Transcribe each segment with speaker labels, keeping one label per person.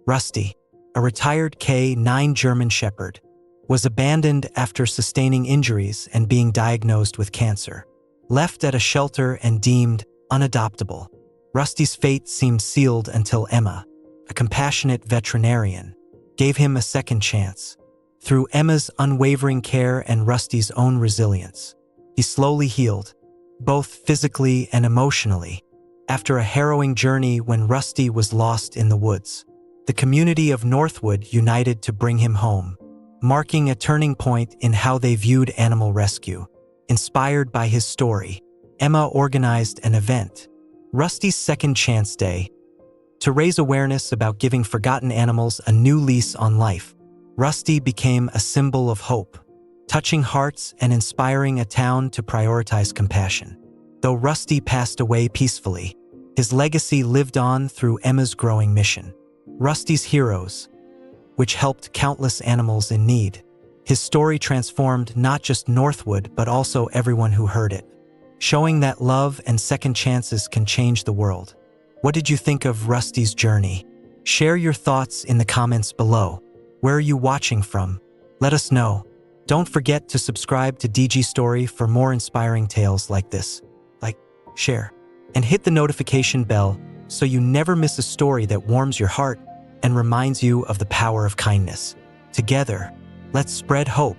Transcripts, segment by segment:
Speaker 1: Rusty, a retired K9 German Shepherd, was abandoned after sustaining injuries and being diagnosed with cancer. Left at a shelter and deemed unadoptable, Rusty's fate seemed sealed until Emma, a compassionate veterinarian, gave him a second chance. Through Emma's unwavering care and Rusty's own resilience, he slowly healed, both physically and emotionally. After a harrowing journey when Rusty was lost in the woods, the community of Northwood united to bring him home, marking a turning point in how they viewed animal rescue. Inspired by his story, Emma organized an event, Rusty's Second Chance Day, to raise awareness about giving forgotten animals a new lease on life. Rusty became a symbol of hope, touching hearts and inspiring a town to prioritize compassion. Though Rusty passed away peacefully, his legacy lived on through Emma's growing mission. Rusty's Heroes, which helped countless animals in need. His story transformed not just Northwood but also everyone who heard it, showing that love and second chances can change the world. What did you think of Rusty's journey? Share your thoughts in the comments below. Where are you watching from? Let us know. Don't forget to subscribe to DG Story for more inspiring tales like this. Like, share, and hit the notification bell so you never miss a story that warms your heart and reminds you of the power of kindness. Together, let's spread hope.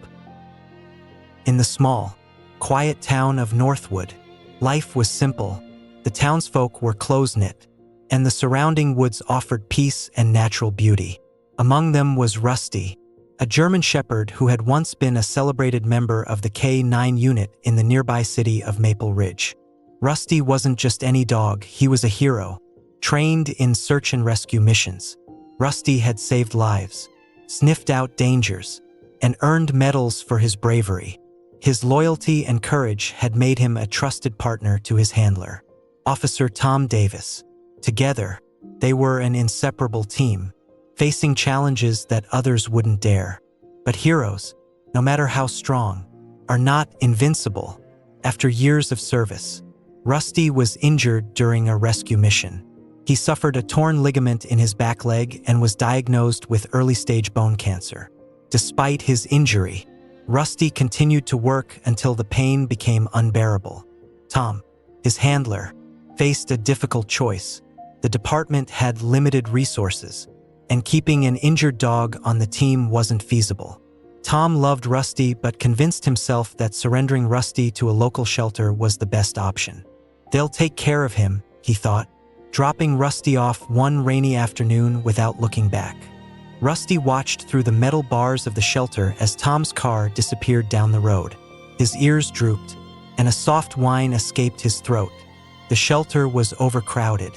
Speaker 1: In the small, quiet town of Northwood, life was simple. The townsfolk were close-knit, and the surrounding woods offered peace and natural beauty. Among them was Rusty, a German Shepherd who had once been a celebrated member of the K9 unit in the nearby city of Maple Ridge. Rusty wasn't just any dog, he was a hero, trained in search and rescue missions. Rusty had saved lives, sniffed out dangers, and earned medals for his bravery. His loyalty and courage had made him a trusted partner to his handler, Officer Tom Davis. Together, they were an inseparable team, facing challenges that others wouldn't dare. But heroes, no matter how strong, are not invincible. After years of service, Rusty was injured during a rescue mission. He suffered a torn ligament in his back leg and was diagnosed with early-stage bone cancer. Despite his injury, Rusty continued to work until the pain became unbearable. Tom, his handler, faced a difficult choice. The department had limited resources, and keeping an injured dog on the team wasn't feasible. Tom loved Rusty but convinced himself that surrendering Rusty to a local shelter was the best option. They'll take care of him, he thought, dropping Rusty off one rainy afternoon without looking back. Rusty watched through the metal bars of the shelter as Tom's car disappeared down the road. His ears drooped, and a soft whine escaped his throat. The shelter was overcrowded,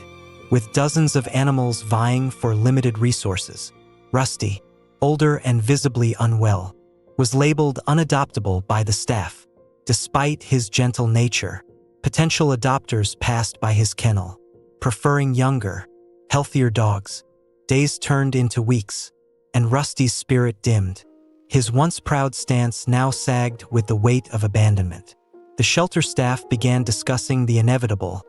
Speaker 1: with dozens of animals vying for limited resources. Rusty, older and visibly unwell, was labeled unadoptable by the staff. Despite his gentle nature, potential adopters passed by his kennel, preferring younger, healthier dogs. Days turned into weeks, and Rusty's spirit dimmed. His once proud stance now sagged with the weight of abandonment. The shelter staff began discussing the inevitable.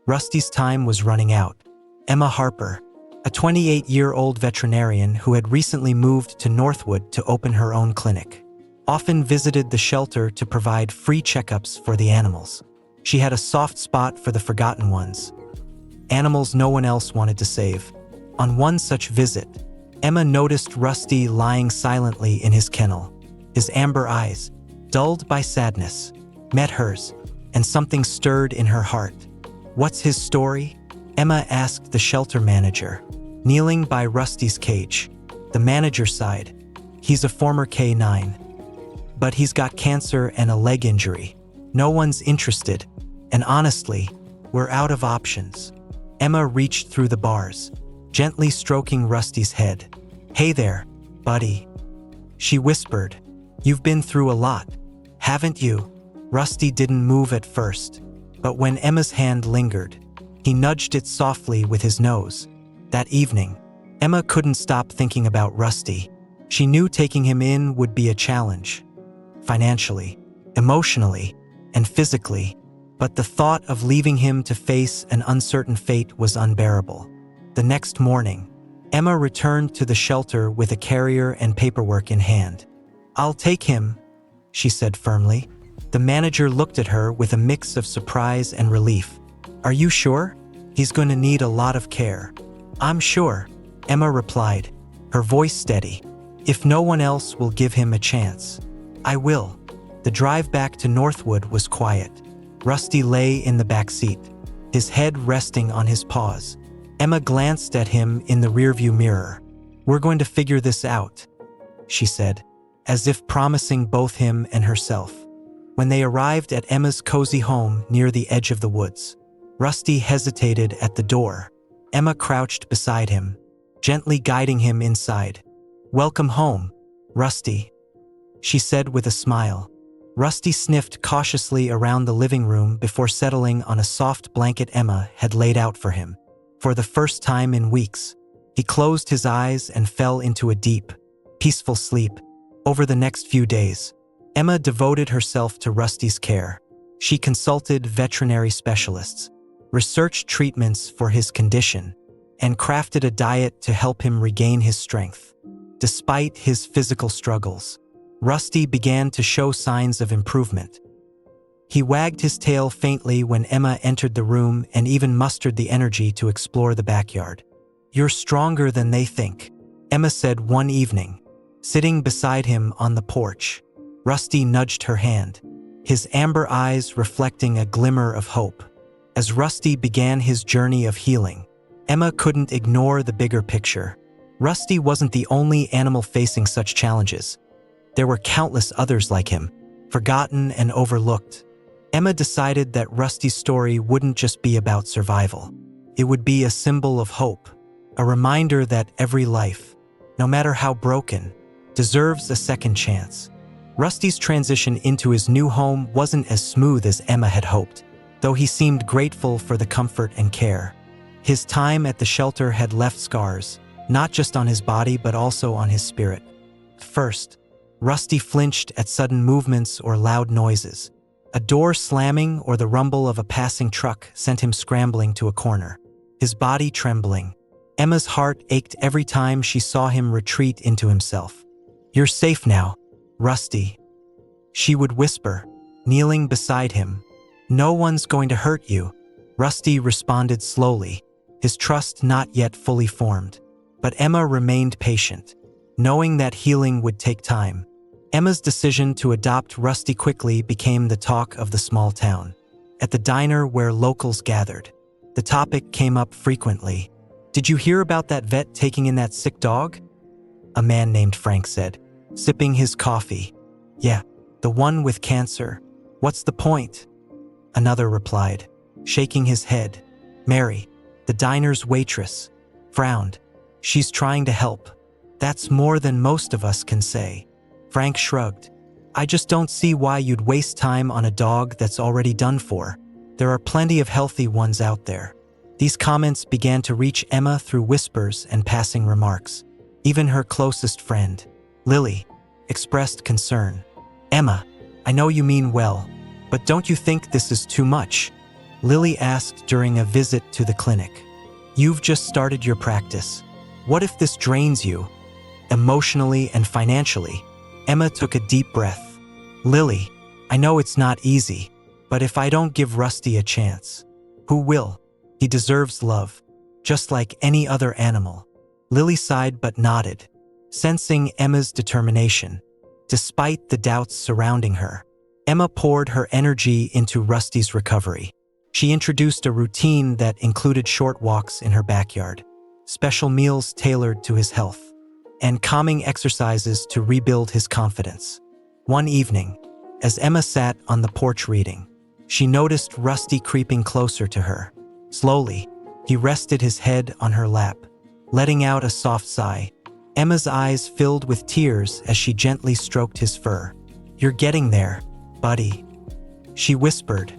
Speaker 1: Rusty's time was running out. Emma Harper, a 28-year-old veterinarian who had recently moved to Northwood to open her own clinic, often visited the shelter to provide free checkups for the animals. She had a soft spot for the forgotten ones, animals no one else wanted to save. On one such visit, Emma noticed Rusty lying silently in his kennel. His amber eyes, dulled by sadness, met hers, and something stirred in her heart. "What's his story?" Emma asked the shelter manager, kneeling by Rusty's cage. The manager sighed. "He's a former K9, but he's got cancer and a leg injury. No one's interested, and honestly, we're out of options." Emma reached through the bars, gently stroking Rusty's head. "Hey there, buddy," she whispered. "You've been through a lot, haven't you?" Rusty didn't move at first, but when Emma's hand lingered, he nudged it softly with his nose. That evening, Emma couldn't stop thinking about Rusty. She knew taking him in would be a challenge, financially, emotionally, and physically, but the thought of leaving him to face an uncertain fate was unbearable. The next morning, Emma returned to the shelter with a carrier and paperwork in hand. "I'll take him," she said firmly. The manager looked at her with a mix of surprise and relief. "Are you sure? He's going to need a lot of care." "I'm sure," Emma replied, her voice steady. "If no one else will give him a chance, I will." The drive back to Northwood was quiet. Rusty lay in the back seat, his head resting on his paws. Emma glanced at him in the rearview mirror. "We're going to figure this out," she said, as if promising both him and herself. When they arrived at Emma's cozy home near the edge of the woods, Rusty hesitated at the door. Emma crouched beside him, gently guiding him inside. "Welcome home, Rusty," she said with a smile. Rusty sniffed cautiously around the living room before settling on a soft blanket Emma had laid out for him. For the first time in weeks, he closed his eyes and fell into a deep, peaceful sleep. Over the next few days, Emma devoted herself to Rusty's care. She consulted veterinary specialists, researched treatments for his condition, and crafted a diet to help him regain his strength. Despite his physical struggles, Rusty began to show signs of improvement. He wagged his tail faintly when Emma entered the room and even mustered the energy to explore the backyard. "You're stronger than they think," Emma said one evening, sitting beside him on the porch. Rusty nudged her hand, his amber eyes reflecting a glimmer of hope. As Rusty began his journey of healing, Emma couldn't ignore the bigger picture. Rusty wasn't the only animal facing such challenges. There were countless others like him, forgotten and overlooked. Emma decided that Rusty's story wouldn't just be about survival. It would be a symbol of hope, a reminder that every life, no matter how broken, deserves a second chance. Rusty's transition into his new home wasn't as smooth as Emma had hoped, though he seemed grateful for the comfort and care. His time at the shelter had left scars, not just on his body but also on his spirit. First, Rusty flinched at sudden movements or loud noises. A door slamming or the rumble of a passing truck sent him scrambling to a corner, his body trembling. Emma's heart ached every time she saw him retreat into himself. "You're safe now, Rusty," she would whisper, kneeling beside him. "No one's going to hurt you," Rusty responded slowly, his trust not yet fully formed. But Emma remained patient, knowing that healing would take time. Emma's decision to adopt Rusty quickly became the talk of the small town. At the diner where locals gathered, the topic came up frequently. "Did you hear about that vet taking in that sick dog?" a man named Frank said, sipping his coffee. "Yeah, the one with cancer. What's the point?" another replied, shaking his head. Mary, the diner's waitress, frowned. "She's trying to help. That's more than most of us can say." Frank shrugged. "I just don't see why you'd waste time on a dog that's already done for. There are plenty of healthy ones out there." These comments began to reach Emma through whispers and passing remarks. Even her closest friend, Lily, expressed concern. "Emma, I know you mean well, but don't you think this is too much?" Lily asked during a visit to the clinic. "You've just started your practice. What if this drains you, emotionally and financially?" Emma took a deep breath. "Lily, I know it's not easy, but if I don't give Rusty a chance, who will? He deserves love, just like any other animal." Lily sighed but nodded, sensing Emma's determination. Despite the doubts surrounding her, Emma poured her energy into Rusty's recovery. She introduced a routine that included short walks in her backyard, special meals tailored to his health, and calming exercises to rebuild his confidence. One evening, as Emma sat on the porch reading, she noticed Rusty creeping closer to her. Slowly, he rested his head on her lap, letting out a soft sigh. Emma's eyes filled with tears as she gently stroked his fur. "You're getting there, buddy," she whispered.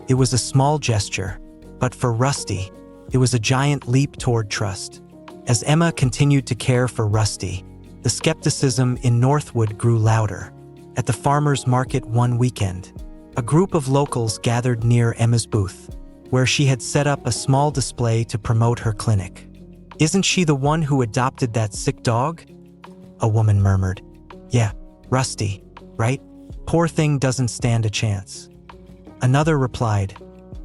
Speaker 1: It was a small gesture, but for Rusty, it was a giant leap toward trust. As Emma continued to care for Rusty, the skepticism in Northwood grew louder. At the farmer's market one weekend, a group of locals gathered near Emma's booth, where she had set up a small display to promote her clinic. Isn't she the one who adopted that sick dog? A woman murmured. Yeah, Rusty, right? Poor thing doesn't stand a chance. Another replied.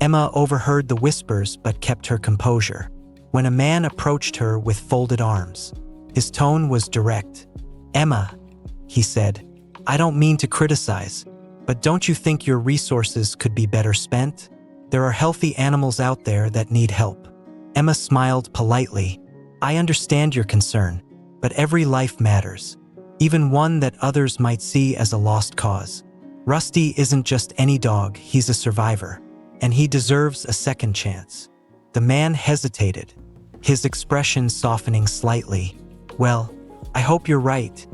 Speaker 1: Emma overheard the whispers but kept her composure. When a man approached her with folded arms, his tone was direct. Emma, he said, I don't mean to criticize, but don't you think your resources could be better spent? There are healthy animals out there that need help. Emma smiled politely. I understand your concern, but every life matters, even one that others might see as a lost cause. Rusty isn't just any dog, he's a survivor, and he deserves a second chance. The man hesitated, his expression softening slightly. Well, I hope you're right,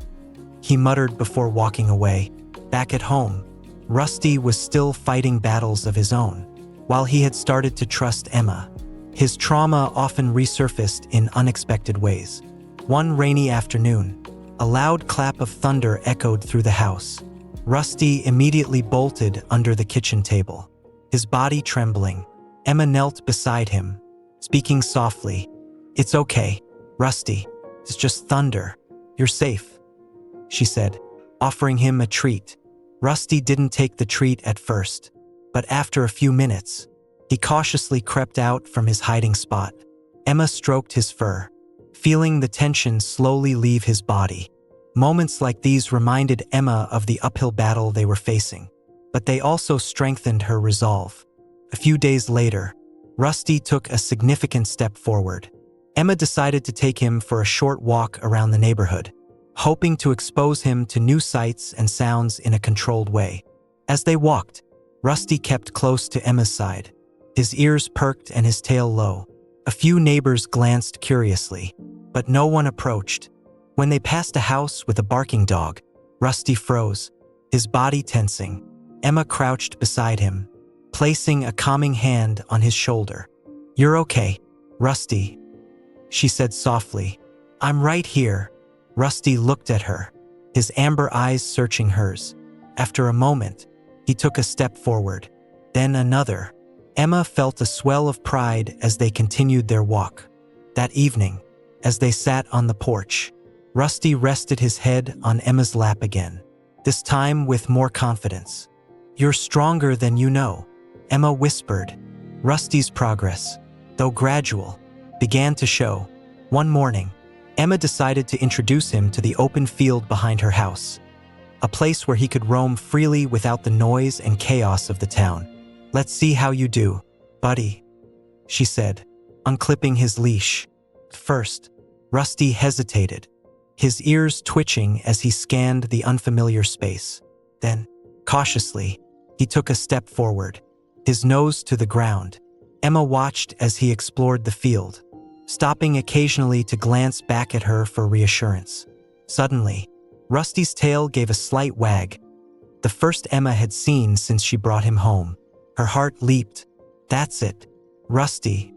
Speaker 1: he muttered before walking away. Back at home, Rusty was still fighting battles of his own. While he had started to trust Emma, his trauma often resurfaced in unexpected ways. One rainy afternoon, a loud clap of thunder echoed through the house. Rusty immediately bolted under the kitchen table, his body trembling. Emma knelt beside him, speaking softly. It's okay, Rusty. It's just thunder. You're safe, she said, offering him a treat. Rusty didn't take the treat at first, but after a few minutes, he cautiously crept out from his hiding spot. Emma stroked his fur, feeling the tension slowly leave his body. Moments like these reminded Emma of the uphill battle they were facing, but they also strengthened her resolve. A few days later, Rusty took a significant step forward. Emma decided to take him for a short walk around the neighborhood, hoping to expose him to new sights and sounds in a controlled way. As they walked, Rusty kept close to Emma's side, his ears perked and his tail low. A few neighbors glanced curiously, but no one approached. When they passed a house with a barking dog, Rusty froze, his body tensing. Emma crouched beside him, placing a calming hand on his shoulder. You're okay, Rusty, she said softly. I'm right here. Rusty looked at her, his amber eyes searching hers. After a moment, he took a step forward, then another. Emma felt a swell of pride as they continued their walk. That evening, as they sat on the porch, Rusty rested his head on Emma's lap again, this time with more confidence. You're stronger than you know, Emma whispered. Rusty's progress, though gradual, began to show. One morning, Emma decided to introduce him to the open field behind her house, a place where he could roam freely without the noise and chaos of the town. Let's see how you do, buddy, she said, unclipping his leash. First, Rusty hesitated, his ears twitching as he scanned the unfamiliar space. Then, cautiously, he took a step forward, his nose to the ground. Emma watched as he explored the field, stopping occasionally to glance back at her for reassurance. Suddenly, Rusty's tail gave a slight wag, the first Emma had seen since she brought him home. Her heart leaped. That's it, Rusty,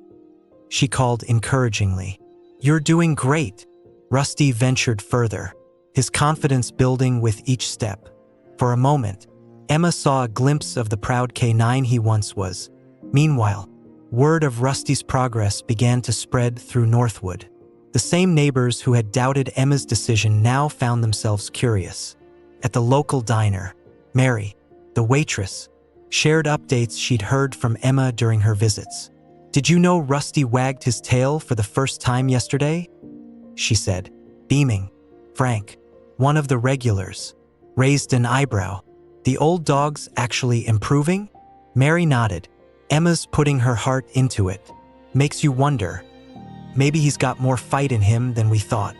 Speaker 1: she called encouragingly. You're doing great. Rusty ventured further, his confidence building with each step. For a moment, Emma saw a glimpse of the proud canine he once was. Meanwhile, word of Rusty's progress began to spread through Northwood. The same neighbors who had doubted Emma's decision now found themselves curious. At the local diner, Mary, the waitress, shared updates she'd heard from Emma during her visits. Did you know Rusty wagged his tail for the first time yesterday? She said, beaming. Frank, one of the regulars, raised an eyebrow. The old dog's actually improving? Mary nodded. Emma's putting her heart into it. Makes you wonder. Maybe he's got more fight in him than we thought.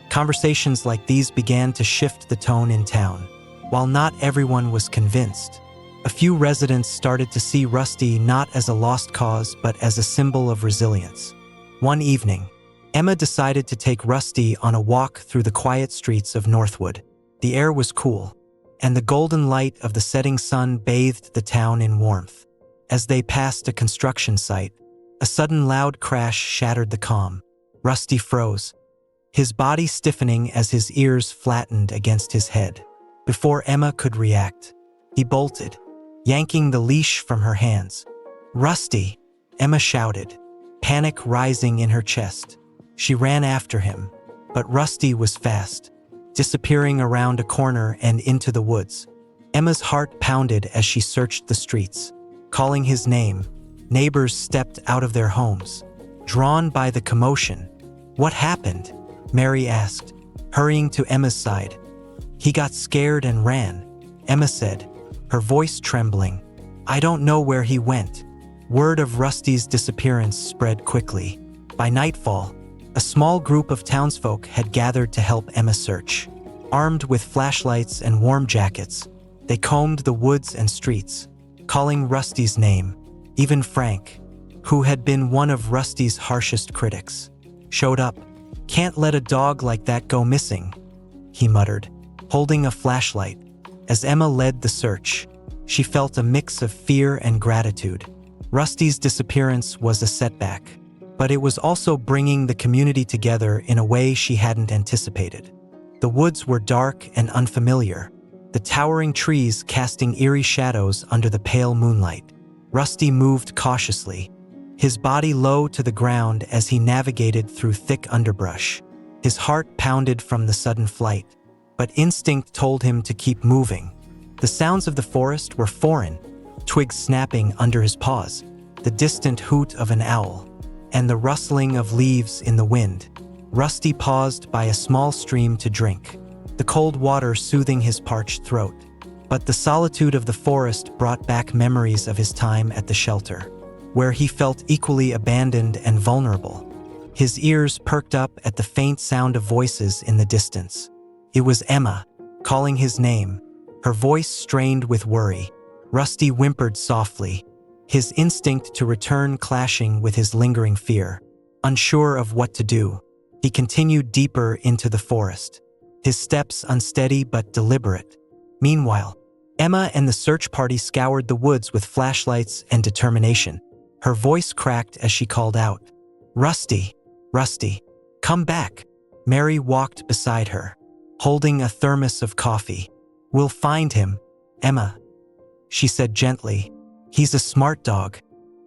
Speaker 1: Conversations like these began to shift the tone in town. While not everyone was convinced, a few residents started to see Rusty not as a lost cause but as a symbol of resilience. One evening, Emma decided to take Rusty on a walk through the quiet streets of Northwood. The air was cool, and the golden light of the setting sun bathed the town in warmth. As they passed a construction site, a sudden loud crash shattered the calm. Rusty froze, his body stiffening as his ears flattened against his head. Before Emma could react, he bolted, yanking the leash from her hands. Rusty, Emma shouted, panic rising in her chest. She ran after him, but Rusty was fast, disappearing around a corner and into the woods. Emma's heart pounded as she searched the streets, calling his name. Neighbors stepped out of their homes, drawn by the commotion. "What happened?" Mary asked, hurrying to Emma's side. "He got scared and ran," Emma said, her voice trembling. "I don't know where he went." Word of Rusty's disappearance spread quickly. By nightfall, a small group of townsfolk had gathered to help Emma search. Armed with flashlights and warm jackets, they combed the woods and streets, calling Rusty's name. Even Frank, who had been one of Rusty's harshest critics, showed up. "Can't let a dog like that go missing," he muttered, holding a flashlight. As Emma led the search, she felt a mix of fear and gratitude. Rusty's disappearance was a setback, but it was also bringing the community together in a way she hadn't anticipated. The woods were dark and unfamiliar, the towering trees casting eerie shadows under the pale moonlight. Rusty moved cautiously, his body low to the ground as he navigated through thick underbrush. His heart pounded from the sudden flight, but instinct told him to keep moving. The sounds of the forest were foreign, twigs snapping under his paws, the distant hoot of an owl, and the rustling of leaves in the wind. Rusty paused by a small stream to drink, the cold water soothing his parched throat. But the solitude of the forest brought back memories of his time at the shelter, where he felt equally abandoned and vulnerable. His ears perked up at the faint sound of voices in the distance. It was Emma, calling his name, her voice strained with worry. Rusty whimpered softly, his instinct to return clashing with his lingering fear. Unsure of what to do, he continued deeper into the forest, his steps unsteady but deliberate. Meanwhile, Emma and the search party scoured the woods with flashlights and determination. Her voice cracked as she called out, "Rusty, Rusty, come back." Mary walked beside her, holding a thermos of coffee. "We'll find him, Emma," she said gently. "He's a smart dog.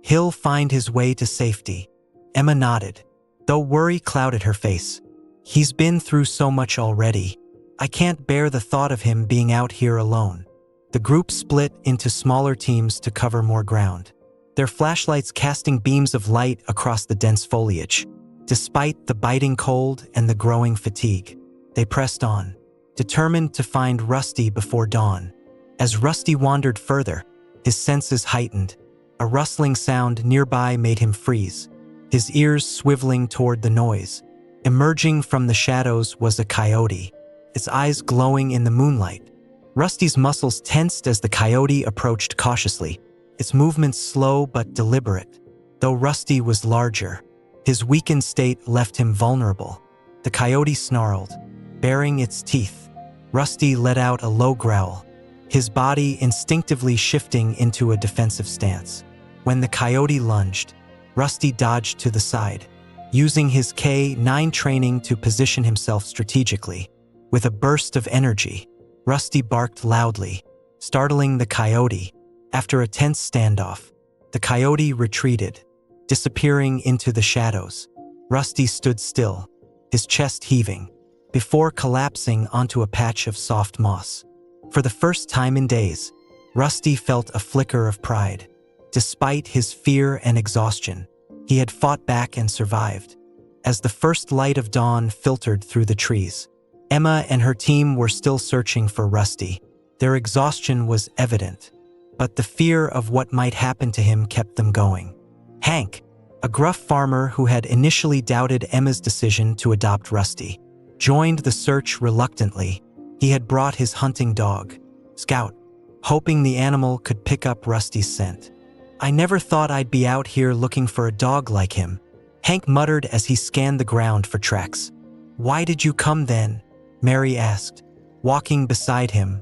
Speaker 1: He'll find his way to safety." Emma nodded, though worry clouded her face. "He's been through so much already. I can't bear the thought of him being out here alone." The group split into smaller teams to cover more ground, their flashlights casting beams of light across the dense foliage. Despite the biting cold and the growing fatigue, they pressed on, determined to find Rusty before dawn. As Rusty wandered further, his senses heightened. A rustling sound nearby made him freeze, his ears swiveling toward the noise. Emerging from the shadows was a coyote, its eyes glowing in the moonlight. Rusty's muscles tensed as the coyote approached cautiously, its movements slow but deliberate. Though Rusty was larger, his weakened state left him vulnerable. The coyote snarled, baring its teeth. Rusty let out a low growl, his body instinctively shifting into a defensive stance. When the coyote lunged, Rusty dodged to the side, using his K9 training to position himself strategically. With a burst of energy, Rusty barked loudly, startling the coyote. After a tense standoff, the coyote retreated, disappearing into the shadows. Rusty stood still, his chest heaving, before collapsing onto a patch of soft moss. For the first time in days, Rusty felt a flicker of pride. Despite his fear and exhaustion, he had fought back and survived. As the first light of dawn filtered through the trees, Emma and her team were still searching for Rusty. Their exhaustion was evident, but the fear of what might happen to him kept them going. Hank, a gruff farmer who had initially doubted Emma's decision to adopt Rusty, joined the search reluctantly. He had brought his hunting dog, Scout, hoping the animal could pick up Rusty's scent. "I never thought I'd be out here looking for a dog like him," Hank muttered as he scanned the ground for tracks. "Why did you come then?" Mary asked, walking beside him.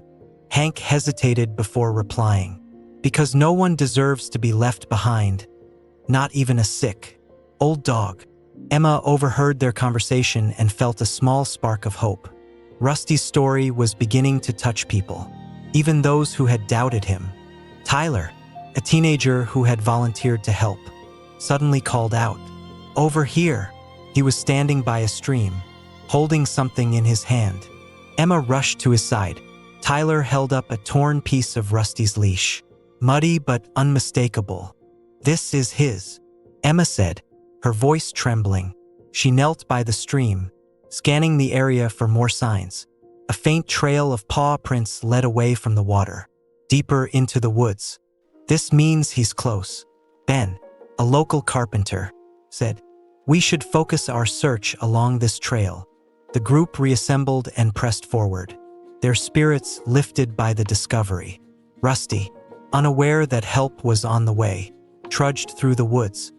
Speaker 1: Hank hesitated before replying. "Because no one deserves to be left behind, not even a sick, old dog." Emma overheard their conversation and felt a small spark of hope. Rusty's story was beginning to touch people, even those who had doubted him. Tyler, a teenager who had volunteered to help, suddenly called out, "Over here!" He was standing by a stream, holding something in his hand. Emma rushed to his side. Tyler held up a torn piece of Rusty's leash. Muddy but unmistakable. "This is his," Emma said, her voice trembling. She knelt by the stream, scanning the area for more signs. A faint trail of paw prints led away from the water, deeper into the woods. "This means he's close." Ben, a local carpenter, said, "We should focus our search along this trail." The group reassembled and pressed forward, their spirits lifted by the discovery. Rusty, unaware that help was on the way, trudged through the woods.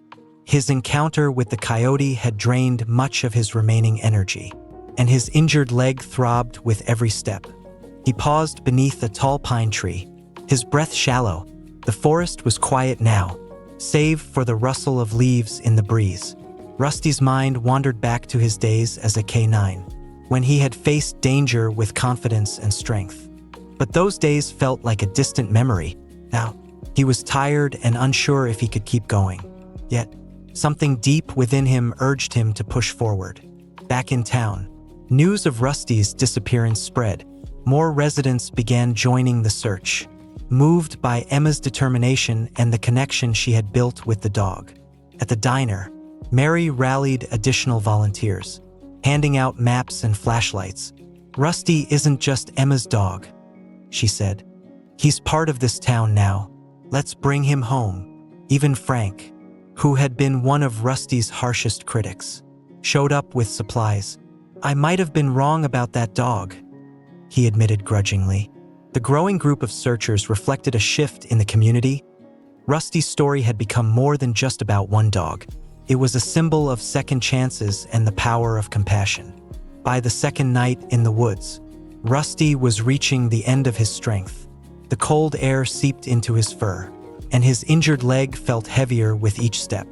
Speaker 1: His encounter with the coyote had drained much of his remaining energy, and his injured leg throbbed with every step. He paused beneath a tall pine tree, his breath shallow. The forest was quiet now, save for the rustle of leaves in the breeze. Rusty's mind wandered back to his days as a K9, when he had faced danger with confidence and strength. But those days felt like a distant memory. Now, he was tired and unsure if he could keep going. Yet, something deep within him urged him to push forward. Back in town, news of Rusty's disappearance spread. More residents began joining the search, moved by Emma's determination and the connection she had built with the dog. At the diner, Mary rallied additional volunteers, handing out maps and flashlights. "Rusty isn't just Emma's dog," she said. "He's part of this town now. Let's bring him home." Even Frank, who had been one of Rusty's harshest critics, showed up with supplies. "I might have been wrong about that dog," he admitted grudgingly. The growing group of searchers reflected a shift in the community. Rusty's story had become more than just about one dog. It was a symbol of second chances and the power of compassion. By the second night in the woods, Rusty was reaching the end of his strength. The cold air seeped into his fur, and his injured leg felt heavier with each step.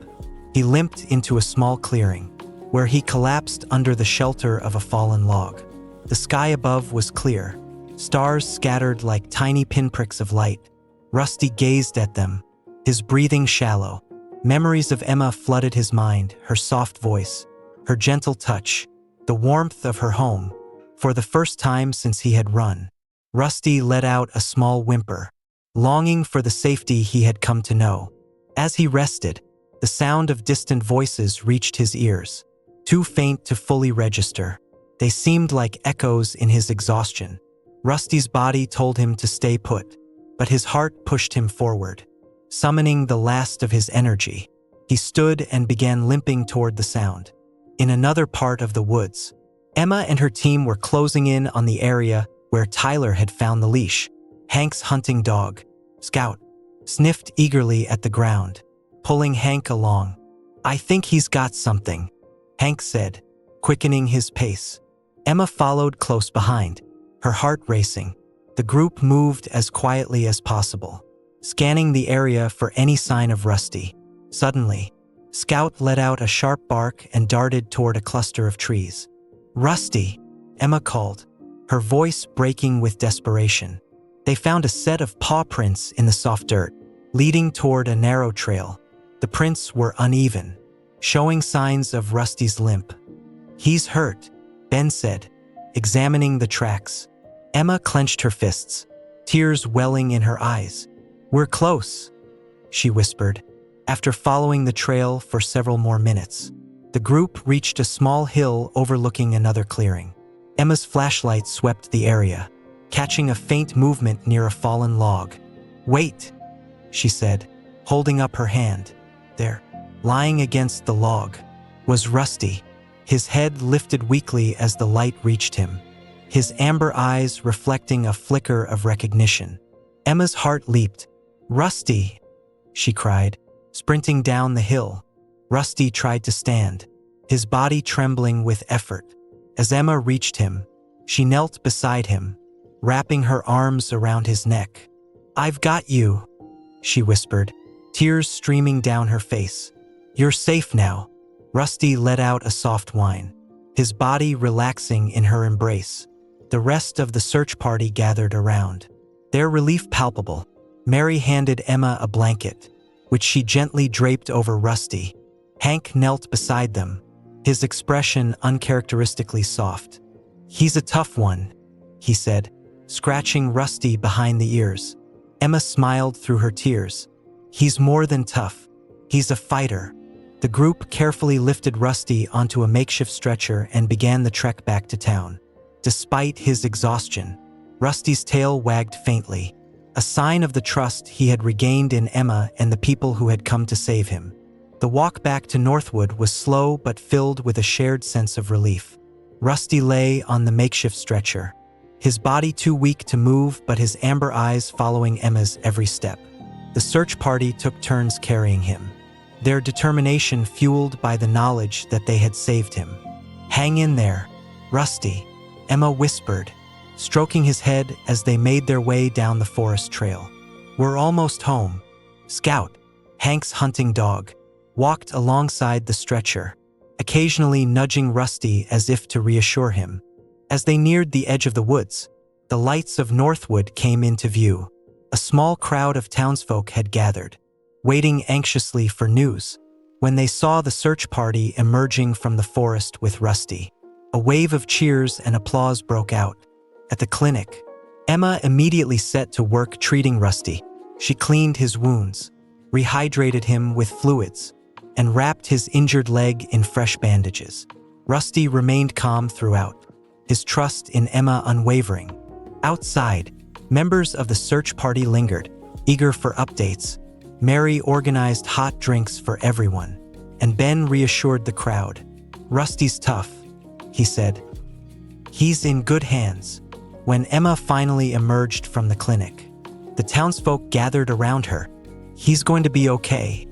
Speaker 1: He limped into a small clearing, where he collapsed under the shelter of a fallen log. The sky above was clear, stars scattered like tiny pinpricks of light. Rusty gazed at them, his breathing shallow. Memories of Emma flooded his mind, her soft voice, her gentle touch, the warmth of her home. For the first time since he had run, Rusty let out a small whimper, longing for the safety he had come to know. As he rested, the sound of distant voices reached his ears, too faint to fully register. They seemed like echoes in his exhaustion. Rusty's body told him to stay put, but his heart pushed him forward. Summoning the last of his energy, he stood and began limping toward the sound. In another part of the woods, Emma and her team were closing in on the area where Tyler had found the leash. Hank's hunting dog, Scout, sniffed eagerly at the ground, pulling Hank along. "I think he's got something," Hank said, quickening his pace. Emma followed close behind, her heart racing. The group moved as quietly as possible, scanning the area for any sign of Rusty. Suddenly, Scout let out a sharp bark and darted toward a cluster of trees. "Rusty," Emma called, her voice breaking with desperation. They found a set of paw prints in the soft dirt, leading toward a narrow trail. The prints were uneven, showing signs of Rusty's limp. "He's hurt," Ben said, examining the tracks. Emma clenched her fists, tears welling in her eyes. "We're close," she whispered. After following the trail for several more minutes, the group reached a small hill overlooking another clearing. Emma's flashlight swept the area, catching a faint movement near a fallen log. "Wait," she said, holding up her hand. There, lying against the log, was Rusty, his head lifted weakly as the light reached him, his amber eyes reflecting a flicker of recognition. Emma's heart leaped. "Rusty!" she cried, sprinting down the hill. Rusty tried to stand, his body trembling with effort. As Emma reached him, she knelt beside him, wrapping her arms around his neck. "I've got you," she whispered, tears streaming down her face. "You're safe now." Rusty let out a soft whine, his body relaxing in her embrace. The rest of the search party gathered around, their relief palpable. Mary handed Emma a blanket, which she gently draped over Rusty. Hank knelt beside them, his expression uncharacteristically soft. "He's a tough one," he said, scratching Rusty behind the ears. Emma smiled through her tears. "He's more than tough. He's a fighter." The group carefully lifted Rusty onto a makeshift stretcher and began the trek back to town. Despite his exhaustion, Rusty's tail wagged faintly, a sign of the trust he had regained in Emma and the people who had come to save him. The walk back to Northwood was slow but filled with a shared sense of relief. Rusty lay on the makeshift stretcher, his body too weak to move but his amber eyes following Emma's every step. The search party took turns carrying him, their determination fueled by the knowledge that they had saved him. "Hang in there, Rusty," Emma whispered, stroking his head as they made their way down the forest trail. "We're almost home." Scout, Hank's hunting dog, walked alongside the stretcher, occasionally nudging Rusty as if to reassure him. As they neared the edge of the woods, the lights of Northwood came into view. A small crowd of townsfolk had gathered, waiting anxiously for news. When they saw the search party emerging from the forest with Rusty, a wave of cheers and applause broke out. At the clinic, Emma immediately set to work treating Rusty. She cleaned his wounds, rehydrated him with fluids, and wrapped his injured leg in fresh bandages. Rusty remained calm throughout, his trust in Emma unwavering. Outside, members of the search party lingered, eager for updates. Mary organized hot drinks for everyone, and Ben reassured the crowd. "Rusty's tough," he said. "He's in good hands." When Emma finally emerged from the clinic, the townsfolk gathered around her. "He's going to be okay,"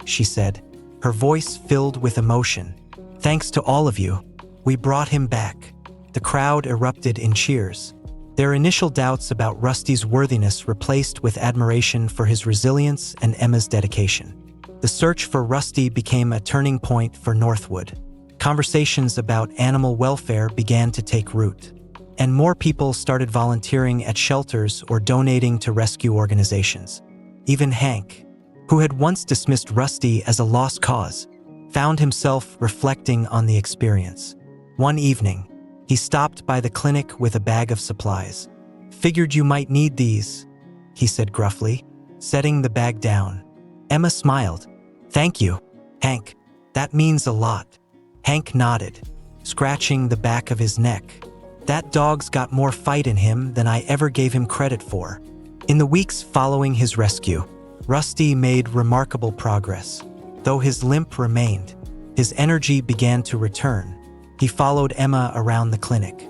Speaker 1: she said, her voice filled with emotion. "Thanks to all of you, we brought him back." The crowd erupted in cheers, their initial doubts about Rusty's worthiness replaced with admiration for his resilience and Emma's dedication. The search for Rusty became a turning point for Northwood. Conversations about animal welfare began to take root, and more people started volunteering at shelters or donating to rescue organizations. Even Hank, who had once dismissed Rusty as a lost cause, found himself reflecting on the experience. One evening, he stopped by the clinic with a bag of supplies. "Figured you might need these," he said gruffly, setting the bag down. Emma smiled. "Thank you, Hank. That means a lot." Hank nodded, scratching the back of his neck. "That dog's got more fight in him than I ever gave him credit for." In the weeks following his rescue, Rusty made remarkable progress. Though his limp remained, his energy began to return. He followed Emma around the clinic,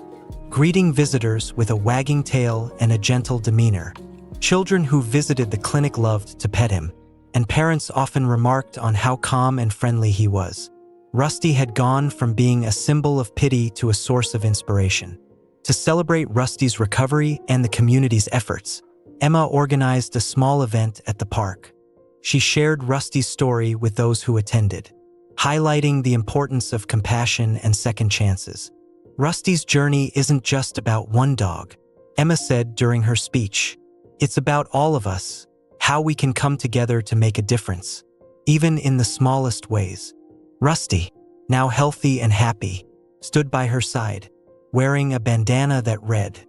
Speaker 1: greeting visitors with a wagging tail and a gentle demeanor. Children who visited the clinic loved to pet him, and parents often remarked on how calm and friendly he was. Rusty had gone from being a symbol of pity to a source of inspiration. To celebrate Rusty's recovery and the community's efforts, Emma organized a small event at the park. She shared Rusty's story with those who attended, highlighting the importance of compassion and second chances. "Rusty's journey isn't just about one dog," Emma said during her speech. "It's about all of us, how we can come together to make a difference, even in the smallest ways." Rusty, now healthy and happy, stood by her side, wearing a bandana that read,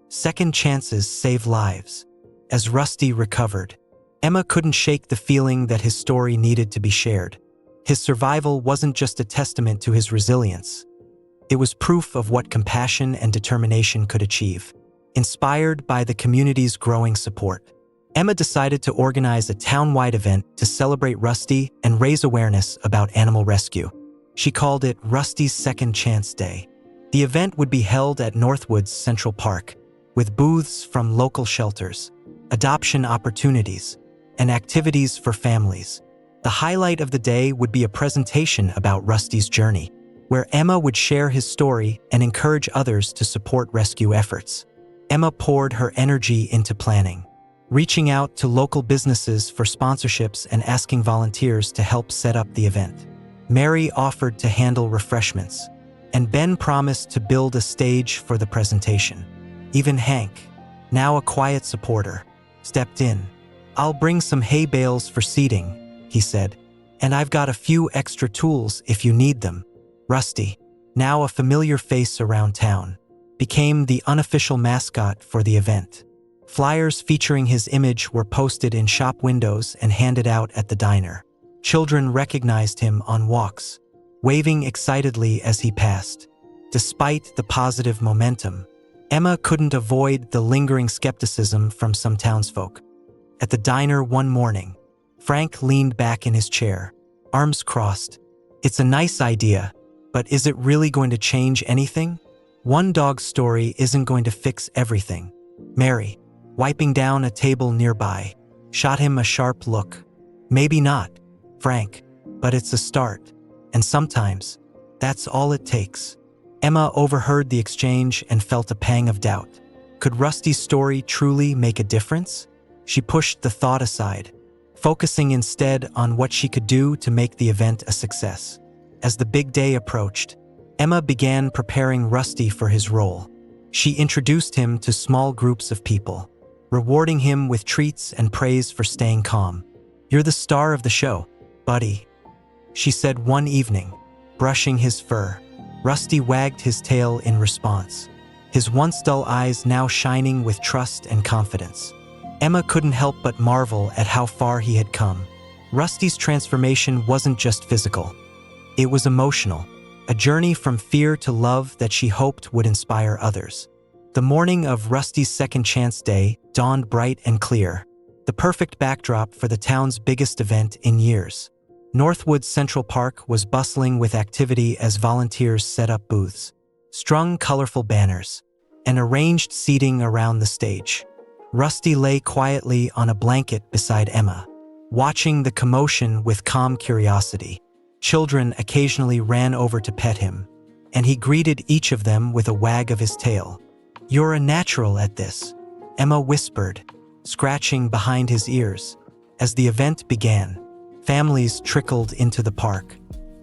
Speaker 1: "Second chances save lives." As Rusty recovered, Emma couldn't shake the feeling that his story needed to be shared. His survival wasn't just a testament to his resilience. It was proof of what compassion and determination could achieve. Inspired by the community's growing support, Emma decided to organize a town-wide event to celebrate Rusty and raise awareness about animal rescue. She called it Rusty's Second Chance Day. The event would be held at Northwood's Central Park, with booths from local shelters, adoption opportunities, and activities for families. The highlight of the day would be a presentation about Rusty's journey, where Emma would share his story and encourage others to support rescue efforts. Emma poured her energy into planning, reaching out to local businesses for sponsorships and asking volunteers to help set up the event. Mary offered to handle refreshments, and Ben promised to build a stage for the presentation. Even Hank, now a quiet supporter, stepped in. "I'll bring some hay bales for seating," he said, "and I've got a few extra tools if you need them." Rusty, now a familiar face around town, became the unofficial mascot for the event. Flyers featuring his image were posted in shop windows and handed out at the diner. Children recognized him on walks, waving excitedly as he passed. Despite the positive momentum, Emma couldn't avoid the lingering skepticism from some townsfolk. At the diner one morning, Frank leaned back in his chair, arms crossed. "It's a nice idea, but is it really going to change anything? One dog's story isn't going to fix everything." Mary, wiping down a table nearby, shot him a sharp look. "Maybe not, Frank, but it's a start, and sometimes that's all it takes." Emma overheard the exchange and felt a pang of doubt. Could Rusty's story truly make a difference? She pushed the thought aside, focusing instead on what she could do to make the event a success. As the big day approached, Emma began preparing Rusty for his role. She introduced him to small groups of people, rewarding him with treats and praise for staying calm. "You're the star of the show, buddy," she said one evening, brushing his fur. Rusty wagged his tail in response, his once dull eyes now shining with trust and confidence. Emma couldn't help but marvel at how far he had come. Rusty's transformation wasn't just physical. It was emotional, a journey from fear to love that she hoped would inspire others. The morning of Rusty's second chance day dawned bright and clear, the perfect backdrop for the town's biggest event in years. Northwood Central Park was bustling with activity as volunteers set up booths, strung colorful banners, and arranged seating around the stage. Rusty lay quietly on a blanket beside Emma, watching the commotion with calm curiosity. Children occasionally ran over to pet him, and he greeted each of them with a wag of his tail. "You're a natural at this," Emma whispered, scratching behind his ears. As the event began, families trickled into the park,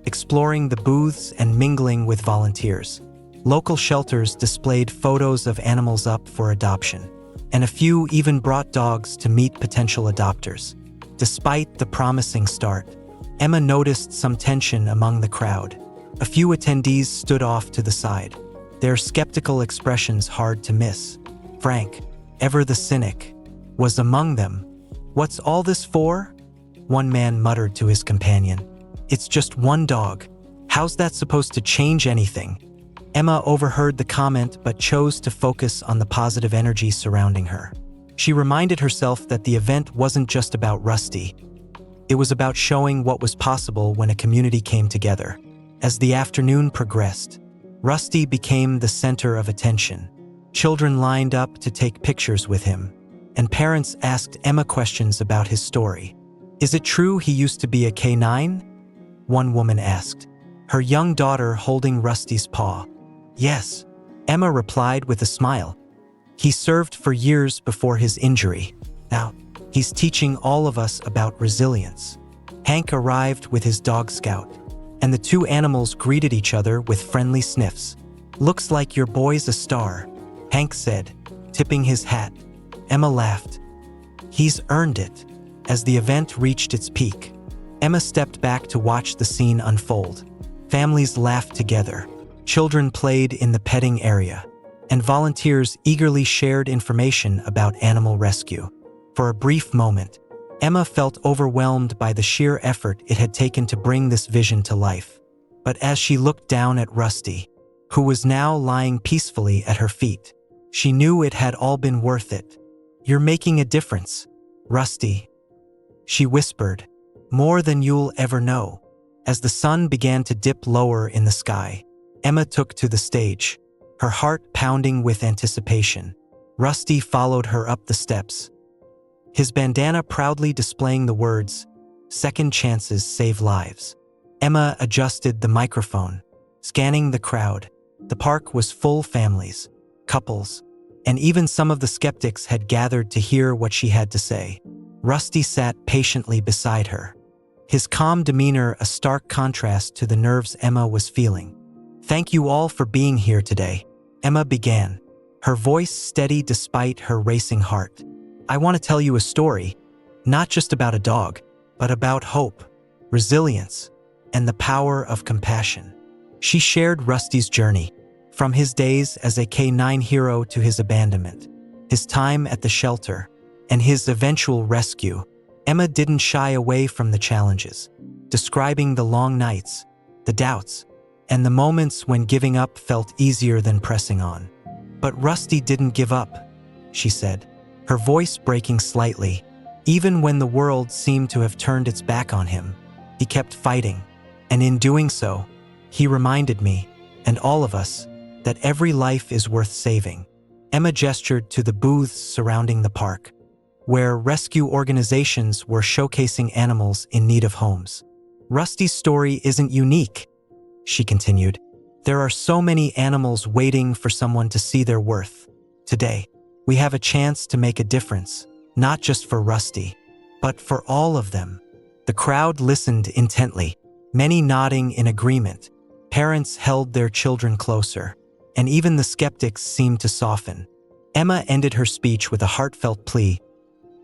Speaker 1: exploring the booths and mingling with volunteers. Local shelters displayed photos of animals up for adoption, and a few even brought dogs to meet potential adopters. Despite the promising start, Emma noticed some tension among the crowd. A few attendees stood off to the side, their skeptical expressions hard to miss. Frank, ever the cynic, was among them. "What's all this for?" one man muttered to his companion. "It's just one dog. How's that supposed to change anything?" Emma overheard the comment but chose to focus on the positive energy surrounding her. She reminded herself that the event wasn't just about Rusty. It was about showing what was possible when a community came together. As the afternoon progressed, Rusty became the center of attention. Children lined up to take pictures with him, and parents asked Emma questions about his story. "Is it true he used to be a K9?" one woman asked, her young daughter holding Rusty's paw. "Yes," Emma replied with a smile. "He served for years before his injury. Now, he's teaching all of us about resilience." Hank arrived with his dog Scout, and the two animals greeted each other with friendly sniffs. "Looks like your boy's a star," Hank said, tipping his hat. Emma laughed. "He's earned it." As the event reached its peak, Emma stepped back to watch the scene unfold. Families laughed together, children played in the petting area, and volunteers eagerly shared information about animal rescue. For a brief moment, Emma felt overwhelmed by the sheer effort it had taken to bring this vision to life. But as she looked down at Rusty, who was now lying peacefully at her feet, she knew it had all been worth it. "You're making a difference, Rusty," she whispered, "more than you'll ever know." As the sun began to dip lower in the sky, Emma took to the stage, her heart pounding with anticipation. Rusty followed her up the steps, his bandana proudly displaying the words, "Second chances save lives." Emma adjusted the microphone, scanning the crowd. The park was full families, couples, and even some of the skeptics had gathered to hear what she had to say. Rusty sat patiently beside her, his calm demeanor a stark contrast to the nerves Emma was feeling. "Thank you all for being here today," Emma began, her voice steady despite her racing heart. "I want to tell you a story, not just about a dog, but about hope, resilience, and the power of compassion." She shared Rusty's journey, from his days as a K9 hero to his abandonment, his time at the shelter, and his eventual rescue. Emma didn't shy away from the challenges, describing the long nights, the doubts, and the moments when giving up felt easier than pressing on. But Rusty didn't give up, she said, her voice breaking slightly. Even when the world seemed to have turned its back on him, he kept fighting, and in doing so, he reminded me, and all of us, that every life is worth saving. Emma gestured to the booths surrounding the park, where rescue organizations were showcasing animals in need of homes. Rusty's story isn't unique, she continued. There are so many animals waiting for someone to see their worth. Today, we have a chance to make a difference, not just for Rusty, but for all of them. The crowd listened intently, many nodding in agreement. Parents held their children closer, and even the skeptics seemed to soften. Emma ended her speech with a heartfelt plea.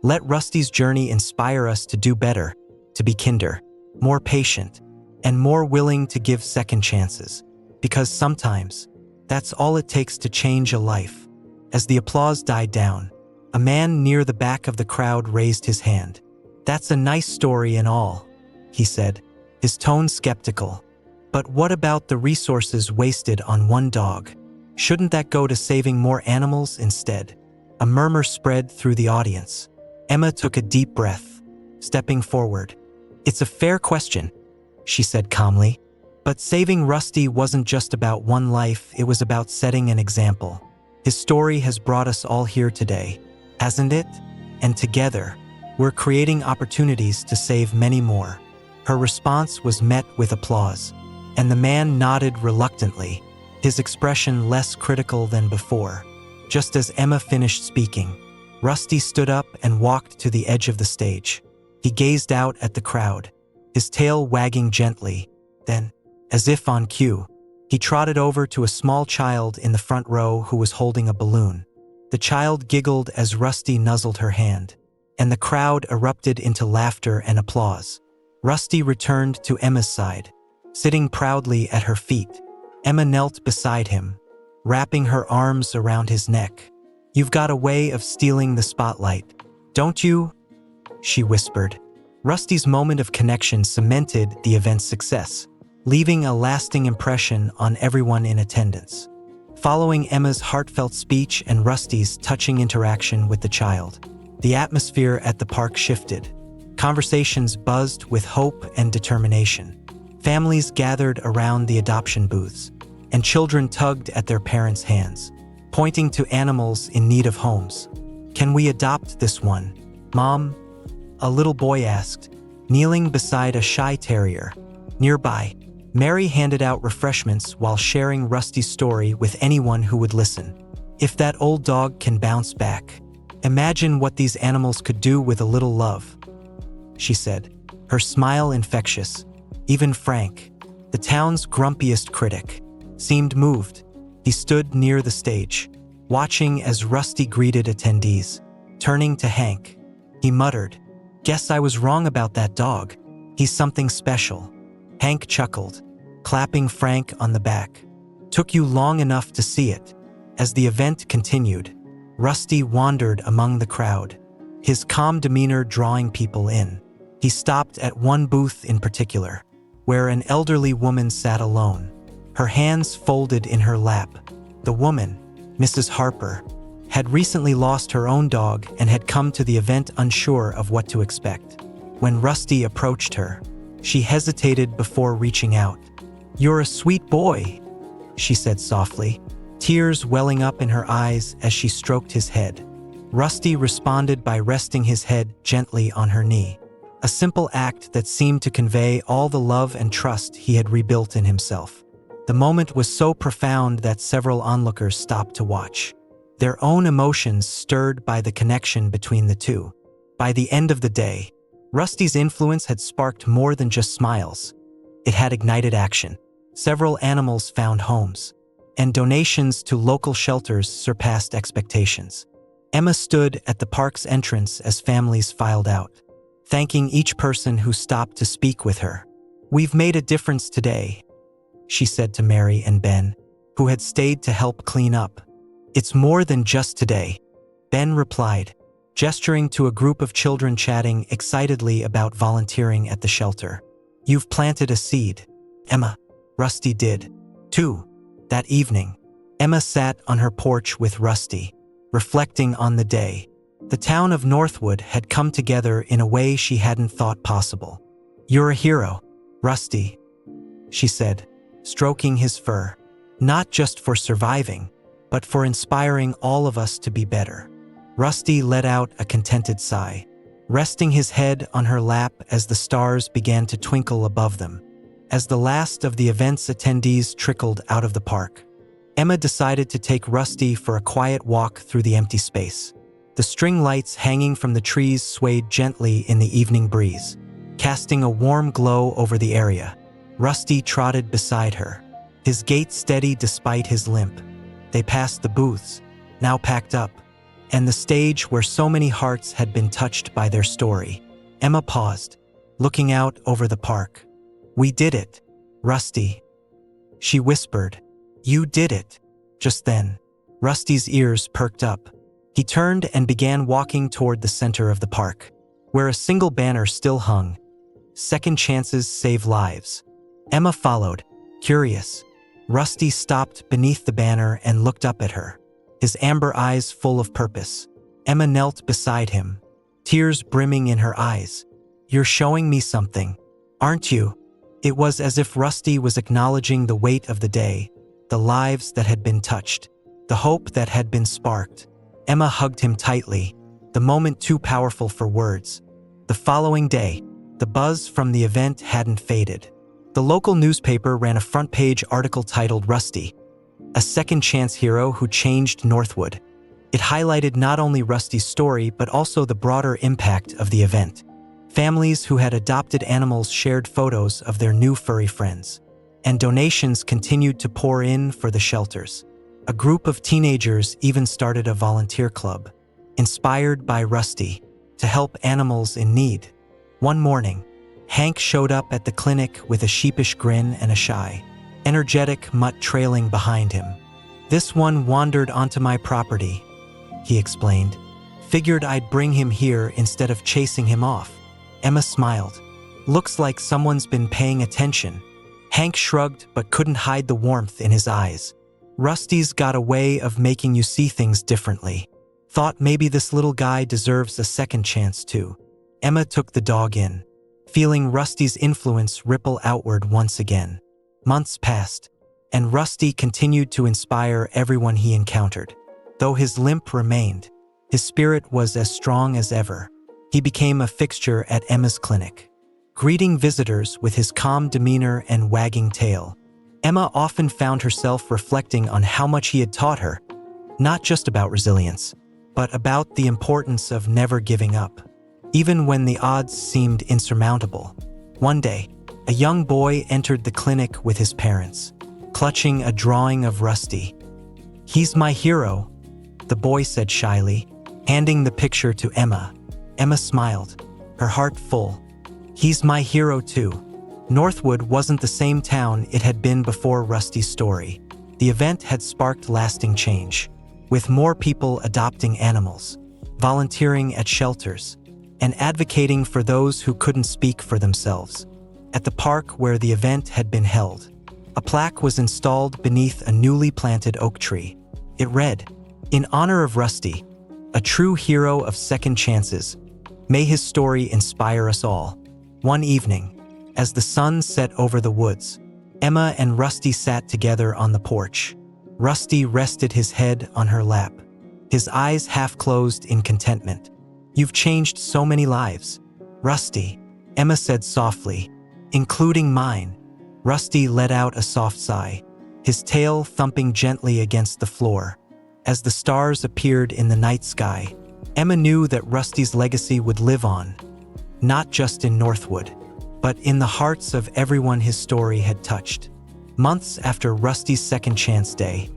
Speaker 1: Let Rusty's journey inspire us to do better, to be kinder, more patient, and more willing to give second chances. Because sometimes, that's all it takes to change a life. As the applause died down, a man near the back of the crowd raised his hand. That's a nice story and all, he said, his tone skeptical. But what about the resources wasted on one dog? Shouldn't that go to saving more animals instead? A murmur spread through the audience. Emma took a deep breath, stepping forward. It's a fair question, she said calmly. But saving Rusty wasn't just about one life, it was about setting an example. His story has brought us all here today, hasn't it? And together, we're creating opportunities to save many more. Her response was met with applause, and the man nodded reluctantly, his expression less critical than before. Just as Emma finished speaking, Rusty stood up and walked to the edge of the stage. He gazed out at the crowd, his tail wagging gently. Then, as if on cue, he trotted over to a small child in the front row who was holding a balloon. The child giggled as Rusty nuzzled her hand, and the crowd erupted into laughter and applause. Rusty returned to Emma's side, sitting proudly at her feet. Emma knelt beside him, wrapping her arms around his neck. You've got a way of stealing the spotlight, don't you? She whispered. Rusty's moment of connection cemented the event's success, leaving a lasting impression on everyone in attendance. Following Emma's heartfelt speech and Rusty's touching interaction with the child, the atmosphere at the park shifted. Conversations buzzed with hope and determination. Families gathered around the adoption booths, and children tugged at their parents' hands, pointing to animals in need of homes. Can we adopt this one, Mom? A little boy asked, kneeling beside a shy terrier. Nearby, Mary handed out refreshments while sharing Rusty's story with anyone who would listen. If that old dog can bounce back, imagine what these animals could do with a little love, she said, her smile infectious. Even Frank, the town's grumpiest critic, seemed moved. He stood near the stage, watching as Rusty greeted attendees. Turning to Hank, he muttered, "Guess I was wrong about that dog. He's something special." Hank chuckled, clapping Frank on the back. Took you long enough to see it. As the event continued, Rusty wandered among the crowd, his calm demeanor drawing people in. He stopped at one booth in particular, where an elderly woman sat alone, her hands folded in her lap. The woman, Mrs. Harper, had recently lost her own dog and had come to the event unsure of what to expect. When Rusty approached her, she hesitated before reaching out. "You're a sweet boy," she said softly, tears welling up in her eyes as she stroked his head. Rusty responded by resting his head gently on her knee, a simple act that seemed to convey all the love and trust he had rebuilt in himself. The moment was so profound that several onlookers stopped to watch, their own emotions stirred by the connection between the two. By the end of the day, Rusty's influence had sparked more than just smiles. It had ignited action. Several animals found homes, and donations to local shelters surpassed expectations. Emma stood at the park's entrance as families filed out, thanking each person who stopped to speak with her. "We've made a difference today," she said to Mary and Ben, who had stayed to help clean up. "It's more than just today," Ben replied, gesturing to a group of children chatting excitedly about volunteering at the shelter. "You've planted a seed, Emma." Rusty did, too. That evening, Emma sat on her porch with Rusty, reflecting on the day. The town of Northwood had come together in a way she hadn't thought possible. "You're a hero, Rusty," she said, stroking his fur. "Not just for surviving, but for inspiring all of us to be better." Rusty let out a contented sigh, resting his head on her lap as the stars began to twinkle above them. As the last of the event's attendees trickled out of the park, Emma decided to take Rusty for a quiet walk through the empty space. The string lights hanging from the trees swayed gently in the evening breeze, casting a warm glow over the area. Rusty trotted beside her, his gait steady despite his limp. They passed the booths, now packed up, and the stage where so many hearts had been touched by their story. Emma paused, looking out over the park. "We did it, Rusty," she whispered. "You did it." Just then, Rusty's ears perked up. He turned and began walking toward the center of the park, where a single banner still hung. "Second chances save lives." Emma followed, curious. Rusty stopped beneath the banner and looked up at her, his amber eyes full of purpose. Emma knelt beside him, tears brimming in her eyes. "You're showing me something, aren't you?" It was as if Rusty was acknowledging the weight of the day, the lives that had been touched, the hope that had been sparked. Emma hugged him tightly, the moment too powerful for words. The following day, the buzz from the event hadn't faded. The local newspaper ran a front-page article titled "Rusty, a second-chance hero who changed Northwood." It highlighted not only Rusty's story but also the broader impact of the event. Families who had adopted animals shared photos of their new furry friends, and donations continued to pour in for the shelters. A group of teenagers even started a volunteer club, inspired by Rusty, to help animals in need. One morning, Hank showed up at the clinic with a sheepish grin and a shy, energetic mutt trailing behind him. "This one wandered onto my property," he explained. "Figured I'd bring him here instead of chasing him off." Emma smiled. "Looks like someone's been paying attention." Hank shrugged but couldn't hide the warmth in his eyes. "Rusty's got a way of making you see things differently. Thought maybe this little guy deserves a second chance too." Emma took the dog in, feeling Rusty's influence ripple outward once again. Months passed, and Rusty continued to inspire everyone he encountered. Though his limp remained, his spirit was as strong as ever. He became a fixture at Emma's clinic, greeting visitors with his calm demeanor and wagging tail. Emma often found herself reflecting on how much he had taught her, not just about resilience, but about the importance of never giving up, even when the odds seemed insurmountable. One day, a young boy entered the clinic with his parents, clutching a drawing of Rusty. "He's my hero," the boy said shyly, handing the picture to Emma. Emma smiled, her heart full. "He's my hero too." Northwood wasn't the same town it had been before Rusty's story. The event had sparked lasting change, with more people adopting animals, volunteering at shelters, and advocating for those who couldn't speak for themselves. At the park where the event had been held, a plaque was installed beneath a newly planted oak tree. It read, "In honor of Rusty, a true hero of second chances. May his story inspire us all." One evening, as the sun set over the woods, Emma and Rusty sat together on the porch. Rusty rested his head on her lap, his eyes half closed in contentment. "You've changed so many lives, Rusty," Emma said softly, "including mine." Rusty let out a soft sigh, his tail thumping gently against the floor. As the stars appeared in the night sky, Emma knew that Rusty's legacy would live on, not just in Northwood, but in the hearts of everyone his story had touched. Months after Rusty's second chance day,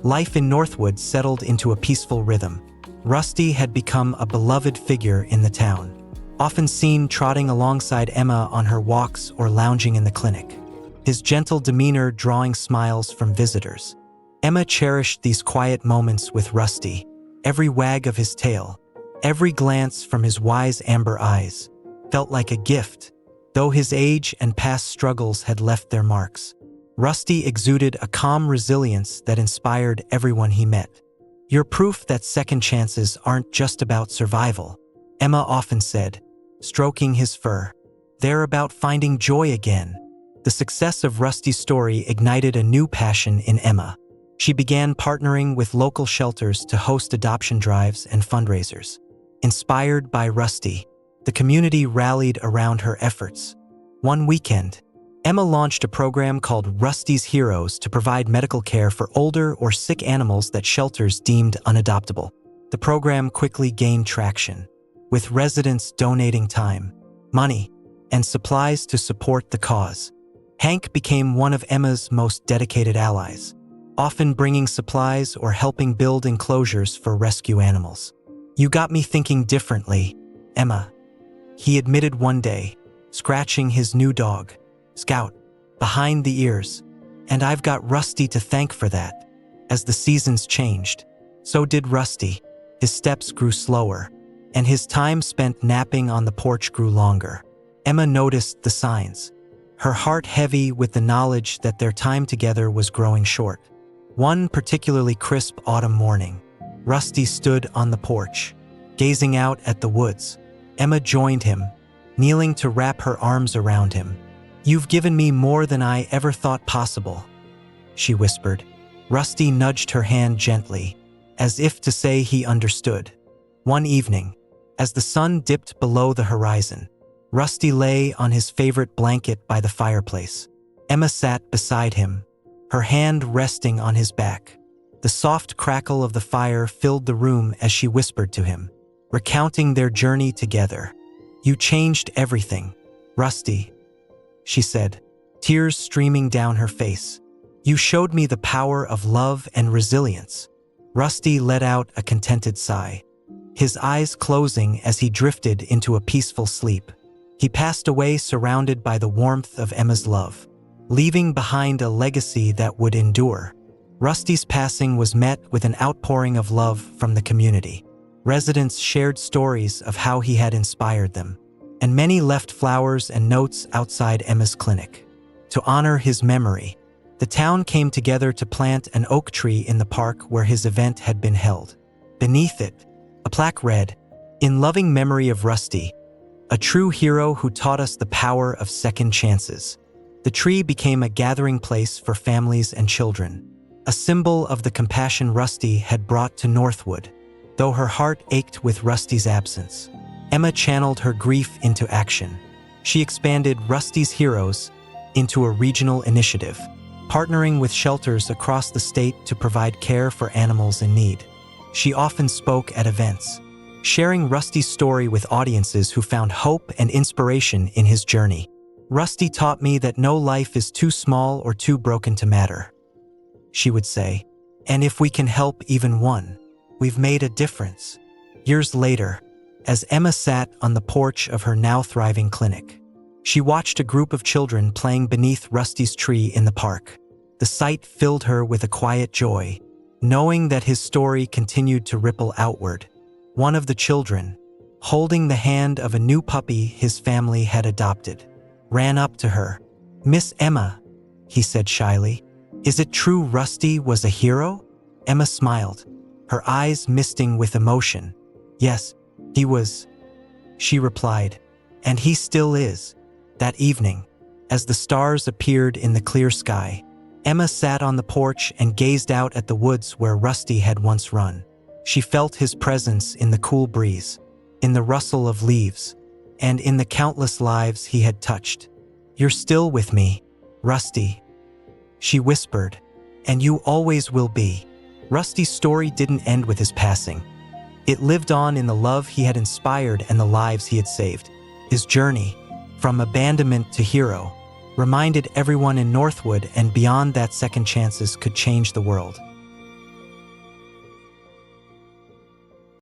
Speaker 1: life in Northwood settled into a peaceful rhythm. Rusty had become a beloved figure in the town, often seen trotting alongside Emma on her walks or lounging in the clinic. his gentle demeanor drawing smiles from visitors. Emma cherished these quiet moments with Rusty. Every wag of his tail, every glance from his wise amber eyes, felt like a gift, though his age and past struggles had left their marks. Rusty exuded a calm resilience that inspired everyone he met. "You're proof that second chances aren't just about survival," Emma often said, stroking his fur. "They're about finding joy again." The success of Rusty's story ignited a new passion in Emma. She began partnering with local shelters to host adoption drives and fundraisers. Inspired by Rusty, the community rallied around her efforts. One weekend, Emma launched a program called Rusty's Heroes to provide medical care for older or sick animals that shelters deemed unadoptable. The program quickly gained traction, with residents donating time, money, and supplies to support the cause. Hank became one of Emma's most dedicated allies, often bringing supplies or helping build enclosures for rescue animals. "You got me thinking differently, Emma," he admitted one day, scratching his new dog, Scout, behind the ears. "And I've got Rusty to thank for that." As the seasons changed, so did Rusty. His steps grew slower, and his time spent napping on the porch grew longer. Emma noticed the signs, her heart heavy with the knowledge that their time together was growing short. One particularly crisp autumn morning, Rusty stood on the porch, gazing out at the woods. Emma joined him, kneeling to wrap her arms around him. "You've given me more than I ever thought possible," she whispered. Rusty nudged her hand gently, as if to say he understood. One evening, as the sun dipped below the horizon, Rusty lay on his favorite blanket by the fireplace. Emma sat beside him, her hand resting on his back. The soft crackle of the fire filled the room as she whispered to him, recounting their journey together. "You changed everything, Rusty," she said, tears streaming down her face. "You showed me the power of love and resilience." Rusty let out a contented sigh, his eyes closing as he drifted into a peaceful sleep. He passed away surrounded by the warmth of Emma's love, leaving behind a legacy that would endure. Rusty's passing was met with an outpouring of love from the community. Residents shared stories of how he had inspired them, and many left flowers and notes outside Emma's clinic. To honor his memory, the town came together to plant an oak tree in the park where his event had been held. Beneath it, a plaque read, "In loving memory of Rusty, a true hero who taught us the power of second chances." The tree became a gathering place for families and children, a symbol of the compassion Rusty had brought to Northwood. Though her heart ached with Rusty's absence, Emma channeled her grief into action. She expanded Rusty's Heroes into a regional initiative, partnering with shelters across the state to provide care for animals in need. She often spoke at events, sharing Rusty's story with audiences who found hope and inspiration in his journey. "Rusty taught me that no life is too small or too broken to matter," she would say. "And if we can help even one, we've made a difference." Years later, as Emma sat on the porch of her now thriving clinic, she watched a group of children playing beneath Rusty's tree in the park. The sight filled her with a quiet joy, knowing that his story continued to ripple outward. One of the children, holding the hand of a new puppy his family had adopted, ran up to her. "Miss Emma," he said shyly, "is it true Rusty was a hero?" Emma smiled, her eyes misting with emotion. "Yes, he was," she replied, "and he still is." That evening, as the stars appeared in the clear sky, Emma sat on the porch and gazed out at the woods where Rusty had once run. She felt his presence in the cool breeze, in the rustle of leaves, and in the countless lives he had touched. "You're still with me, Rusty," she whispered, "and you always will be." Rusty's story didn't end with his passing. It lived on in the love he had inspired and the lives he had saved. His journey, from abandonment to hero, reminded everyone in Northwood and beyond that second chances could change the world.